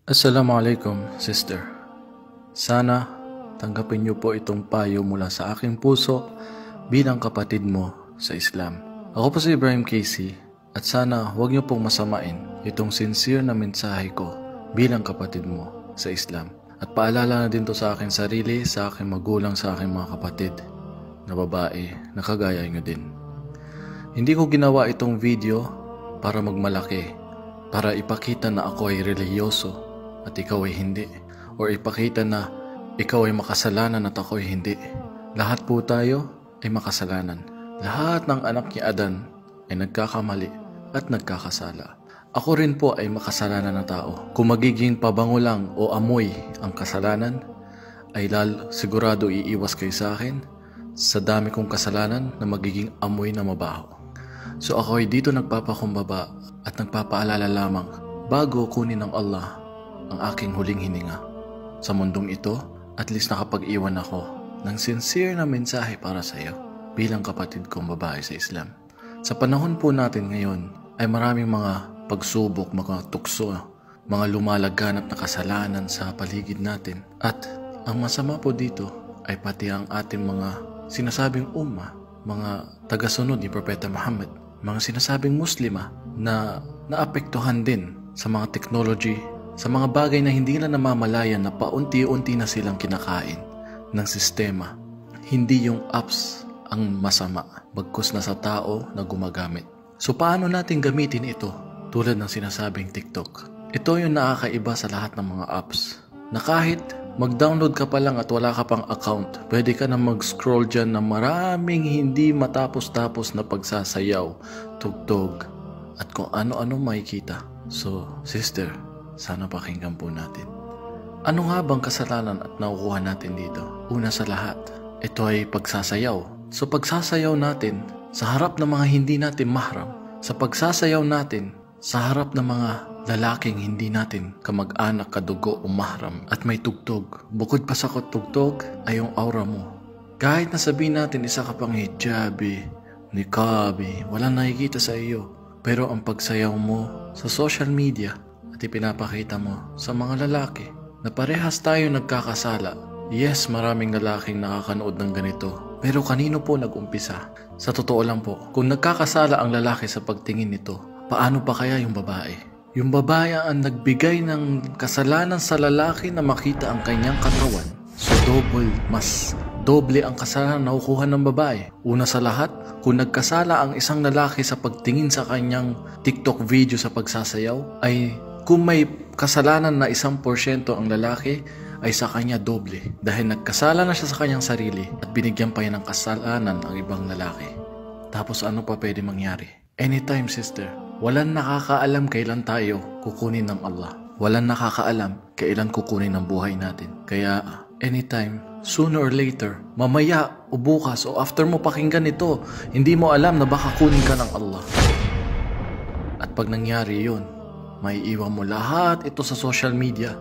Assalamualaikum, sister. Sana tanggapin niyo po itong payo mula sa aking puso bilang kapatid mo sa Islam. Ako po si Ibrahim Casey at sana huwag niyo pong masamain itong sincere na mensahe ko bilang kapatid mo sa Islam. At paalala na din to sa aking sarili, sa aking magulang, sa aking mga kapatid na babae na kagaya niyo din. Hindi ko ginawa itong video para magmalaki, para ipakita na ako ay relihiyoso at ikaw ay hindi, or ipakita na ikaw ay makasalanan at ako ay hindi. Lahat po tayo ay makasalanan. Lahat ng anak ni Adan ay nagkakamali at nagkakasala. Ako rin po ay makasalanan na tao. Kung magiging pabango lang o amoy ang kasalanan, ay sigurado iiwas kayo sa akin sa dami kong kasalanan na magiging amoy na mabaho. So ako ay dito nagpapakumbaba at nagpapaalala lamang bago kunin ng Allah ang aking huling hininga sa mundong ito. At least nakapag-iwan ako ng sincere na mensahe para sa iyo bilang kapatid kong babae sa Islam. Sa panahon po natin ngayon ay maraming mga pagsubok, mga tukso, mga lumalaganap na kasalanan sa paligid natin. At ang masama po dito ay pati ang ating mga sinasabing mga tagasunod ni Propeta Muhammad, mga sinasabing Muslima na naapektuhan din sa mga technology, sa mga bagay na hindi nila namamalayan na paunti-unti na silang kinakain ng sistema. Hindi yung apps ang masama, bagkus na sa tao na gumagamit. So paano natin gamitin ito? Tulad ng sinasabing TikTok. Ito yung nakakaiba sa lahat ng mga apps, na kahit mag-download ka pa lang at wala ka pang account, pwede ka na mag-scroll dyan ng maraming hindi matapos-tapos na pagsasayaw, tugtog, at kung ano-ano makikita. So, sister, sana pakinggan po natin. Ano nga bang kasalanan at nakukuha natin dito? Una sa lahat, ito ay pagsasayaw. So pagsasayaw natin sa harap ng mga hindi natin mahram, sa pagsasayaw natin sa harap ng mga lalaking hindi natin kamag-anak, kadugo o mahram, at may tugtog. Bukod pa sa tugtog ay yung aura mo. Kahit nasabihin natin isa ka pang hijabi, niqabi, walang nakikita sa iyo. Pero ang pagsayaw mo sa social media at ipinapakita mo sa mga lalaki na parehas tayo nagkakasala. Yes, maraming lalaking nakakanood ng ganito. Pero kanino po nag-umpisa? Sa totoo lang po, kung nagkakasala ang lalaki sa pagtingin nito, paano pa kaya yung babae? Yung babae ang nagbigay ng kasalanan sa lalaki na makita ang kanyang katawan. So doble ang kasalanan na nakukuha ng babae. Una sa lahat, kung nagkasala ang isang lalaki sa pagtingin sa kanyang TikTok video sa pagsasayaw, ay kung may kasalanan na 1% ang lalaki, ay sa kanya doble. Dahil nagkasala na siya sa kanyang sarili at binigyan pa niya ng kasalanan ang ibang lalaki. Tapos ano pa pwede mangyari? Anytime, sister, walang nakakaalam kailan tayo kukunin ng Allah. Walang nakakaalam kailan kukunin ng buhay natin. Kaya anytime, sooner or later, mamaya o bukas o after mo pakinggan ito, hindi mo alam na baka kunin ka ng Allah. At pag nangyari yun, may iwan mo lahat ito sa social media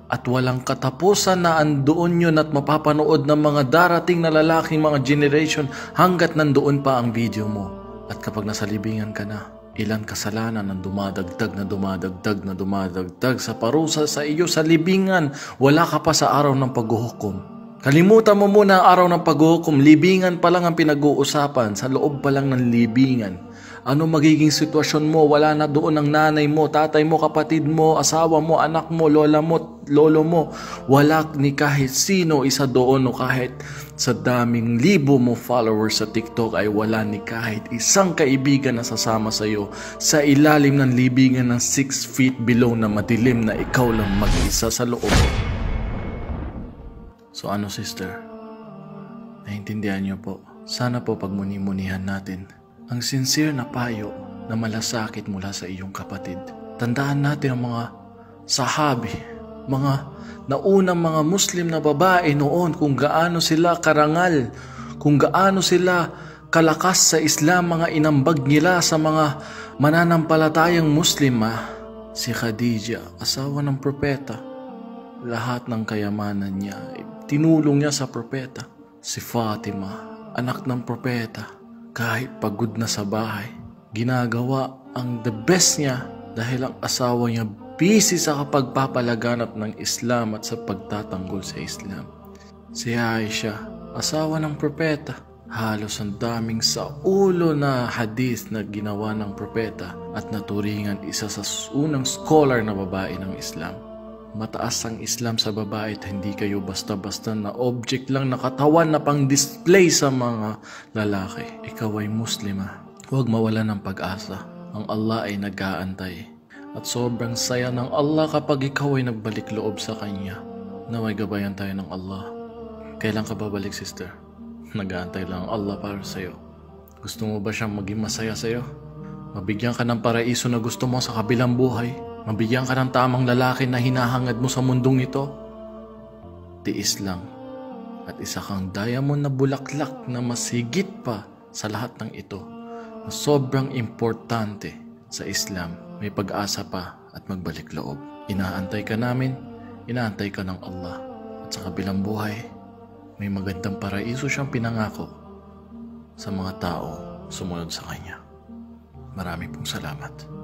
at walang katapusan na andoon yun at mapapanood ng mga darating na lalaking mga generation hanggat nandoon pa ang video mo. At kapag nasa libingan ka na, ilan kasalanan ang dumadagdag sa parusa sa iyo sa libingan, wala ka pa sa araw ng paghuhukom. Kalimutan mo muna ang araw ng paghuhukom, libingan pa lang ang pinag-uusapan, sa loob pa lang ng libingan. Ano magiging sitwasyon mo? Wala na doon ang nanay mo, tatay mo, kapatid mo, asawa mo, anak mo, lola mo, lolo mo. Wala ni kahit sino isa doon o kahit sa daming libo mo followers sa TikTok ay wala ni kahit isang kaibigan na sasama sa iyo sa ilalim ng libingan ng 6 feet below na madilim na ikaw lang mag-isa sa loob. So ano, sister? Naintindihan niyo po. Sana po pagmuni-munihan natin ang sincere na payo na malasakit mula sa iyong kapatid. Tandaan natin ang mga sahabi, mga naunang mga Muslim na babae noon, kung gaano sila karangal, kung gaano sila kalakas sa Islam, mga inambag nila sa mga mananampalatayang Muslim. Si Khadija, asawa ng propeta, lahat ng kayamanan niya tinulong niya sa propeta. Si Fatima, anak ng propeta, kahit pagod na sa bahay, ginagawa ang the best niya dahil ang asawa niya busy sa kapagpapalaganap ng Islam at sa pagtatanggol sa Islam. Si Aisha, asawa ng propeta, halos ang daming sa ulo na hadith na ginawa ng propeta at naturingan isa sa unang scholar na babae ng Islam. Mataas ang Islam sa babae at hindi kayo basta-basta na object lang na katawan na pang-display sa mga lalaki. Ikaw ay Muslima. Huwag mawala ng pag-asa. Ang Allah ay nag-aantay. At sobrang saya ng Allah kapag ikaw ay nagbalik loob sa Kanya. Naway gabayan tayo ng Allah. Kailan ka babalik, sister? Nag-aantay lang ang Allah para sa'yo. Gusto mo ba siyang maging masaya sa'yo? Mabigyan ka ng paraiso na gusto mo sa kabilang buhay? Mabigyan ka ng tamang lalaki na hinahangad mo sa mundong ito? Tiis lang. At isa kang diamond na bulaklak na mas higit pa sa lahat ng ito na sobrang importante sa Islam. May pag-asa pa at magbalik loob. Inaantay ka namin, inaantay ka ng Allah. At sa kabilang buhay, may magandang paraiso siyang pinangako sa mga tao sumunod sa Kanya. Marami pong salamat.